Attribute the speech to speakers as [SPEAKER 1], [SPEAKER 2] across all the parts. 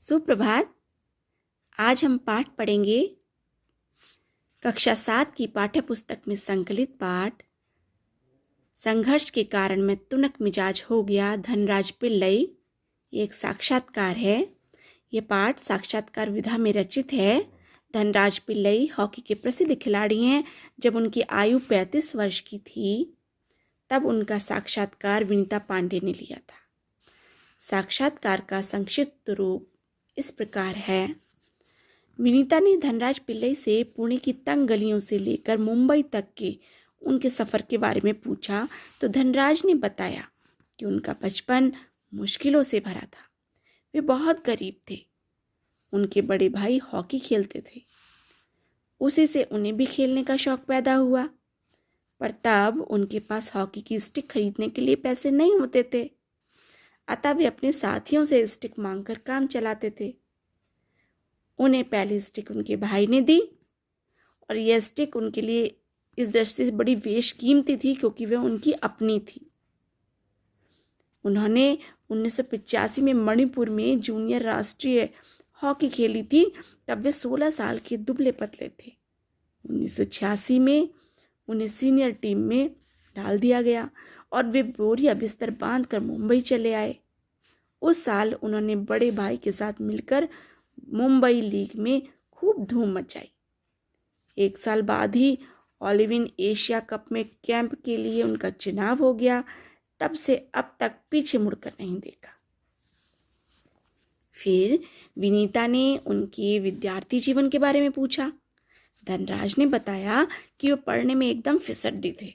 [SPEAKER 1] सुप्रभात। आज हम पाठ पढ़ेंगे कक्षा 7 की पाठ्य पुस्तक में संकलित पाठ संघर्ष के कारण मैं तुनक मिजाज हो गया धनराज पिल्लई। ये एक साक्षात्कार है। ये पाठ साक्षात्कार विधा में रचित है। धनराज पिल्लई हॉकी के प्रसिद्ध खिलाड़ी हैं। जब उनकी आयु 35 वर्ष की थी तब उनका साक्षात्कार विनीता पांडे ने लिया था। साक्षात्कार का संक्षिप्त रूप इस प्रकार है। विनीता ने धनराज पिल्लई से पुणे की तंग गलियों से लेकर मुंबई तक के उनके सफ़र के बारे में पूछा तो धनराज ने बताया कि उनका बचपन मुश्किलों से भरा था। वे बहुत गरीब थे। उनके बड़े भाई हॉकी खेलते थे, उसी से उन्हें भी खेलने का शौक पैदा हुआ, पर तब उनके पास हॉकी की स्टिक खरीदने के लिए पैसे नहीं होते थे। अतः वे अपने साथियों से स्टिक मांगकर काम चलाते थे। उन्हें पहली स्टिक उनके भाई ने दी और यह स्टिक उनके लिए इस दृष्टि से बड़ी बेशकीमती थी क्योंकि वह उनकी अपनी थी। उन्होंने 1985 में मणिपुर में जूनियर राष्ट्रीय हॉकी खेली थी। तब वे 16 साल के दुबले पतले थे। 1986 में उन्हें सीनियर टीम में डाल दिया गया और वे बोरिया बिस्तर बांधकर मुंबई चले आए। उस साल उन्होंने बड़े भाई के साथ मिलकर मुंबई लीग में खूब धूम मचाई। एक साल बाद ही ओलिविन एशिया कप में कैंप के लिए उनका चुनाव हो गया। तब से अब तक पीछे मुड़कर नहीं देखा। फिर विनीता ने उनके विद्यार्थी जीवन के बारे में पूछा। धनराज ने बताया कि वे पढ़ने में एकदम फिसड्डी थे।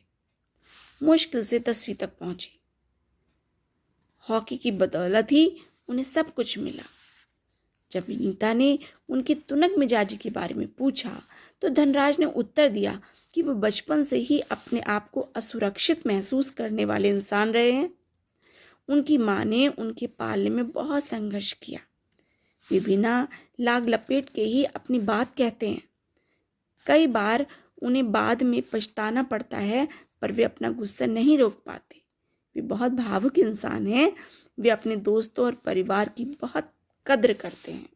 [SPEAKER 1] मुश्किल से 10वीं तक पहुंचे। हॉकी की बदौलत ही उन्हें सब कुछ मिला। जब विनीता ने उनकी तुनक मिजाजी के बारे में पूछा तो धनराज ने उत्तर दिया कि वो बचपन से ही अपने आप को असुरक्षित महसूस करने वाले इंसान रहे हैं। उनकी माँ ने उनके पालने में बहुत संघर्ष किया। वे बिना लाग लपेट के ही अपनी बात कहते हैं। कई बार उन्हें बाद में पछताना पड़ता है, पर वे अपना गुस्सा नहीं रोक पाते। वे बहुत भावुक इंसान हैं। वे अपने दोस्तों और परिवार की बहुत कद्र करते हैं।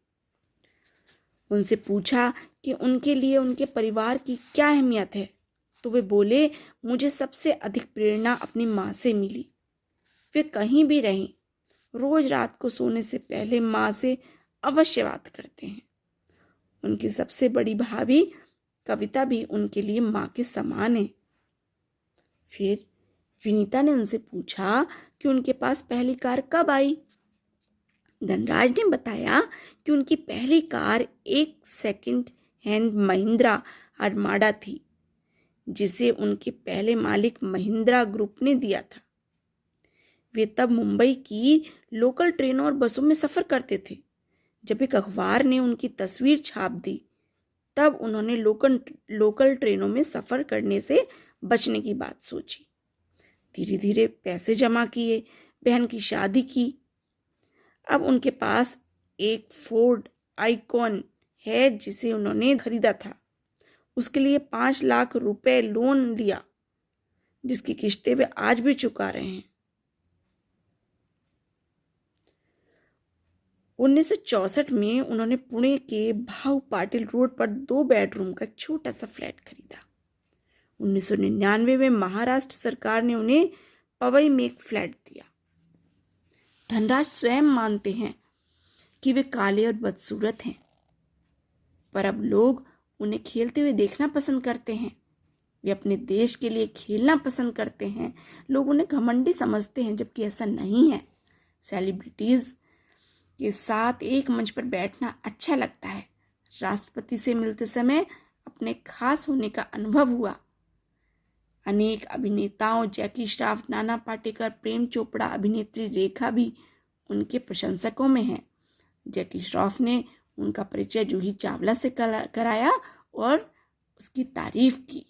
[SPEAKER 1] उनसे पूछा कि उनके लिए उनके परिवार की क्या अहमियत है तो वे बोले, मुझे सबसे अधिक प्रेरणा अपनी माँ से मिली। वे कहीं भी रहें, रोज रात को सोने से पहले माँ से अवश्य बात करते हैं। उनकी सबसे बड़ी भाभी कविता भी उनके लिए माँ के समान है। फिर विनीता ने उनसे पूछा कि उनके पास पहली कार कब आई। धनराज ने बताया कि उनकी पहली कार एक सेकंड हैंड महिंद्रा आर्माडा थी, जिसे उनके पहले मालिक महिंद्रा ग्रुप ने दिया था। वे तब मुंबई की लोकल ट्रेनों और बसों में सफ़र करते थे। जब एक अखबार ने उनकी तस्वीर छाप दी तब उन्होंने लोकल ट्रेनों में सफ़र करने से बचने की बात सोची। धीरे धीरे पैसे जमा किए, बहन की शादी की। अब उनके पास एक फोर्ड आइकॉन है जिसे उन्होंने खरीदा था। उसके लिए 5 लाख रुपए लोन लिया, जिसकी किस्तें वे आज भी चुका रहे हैं। 1964 में उन्होंने पुणे के भाऊ पाटिल रोड पर 2 बेडरूम का छोटा सा फ्लैट खरीदा। 1999 में महाराष्ट्र सरकार ने उन्हें पवई में एक फ्लैट दिया। धनराज स्वयं मानते हैं कि वे काले और बदसूरत हैं, पर अब लोग उन्हें खेलते हुए देखना पसंद करते हैं। वे अपने देश के लिए खेलना पसंद करते हैं। लोग उन्हें घमंडी समझते हैं, जबकि ऐसा नहीं है। सेलिब्रिटीज़ के साथ एक मंच पर बैठना अच्छा लगता है। राष्ट्रपति से मिलते समय अपने खास होने का अनुभव हुआ। अनेक अभिनेताओं जैकी श्रॉफ, नाना पाटेकर, प्रेम चोपड़ा, अभिनेत्री रेखा भी उनके प्रशंसकों में हैं। जैकी श्रॉफ ने उनका परिचय जूही चावला से कराया और उसकी तारीफ की।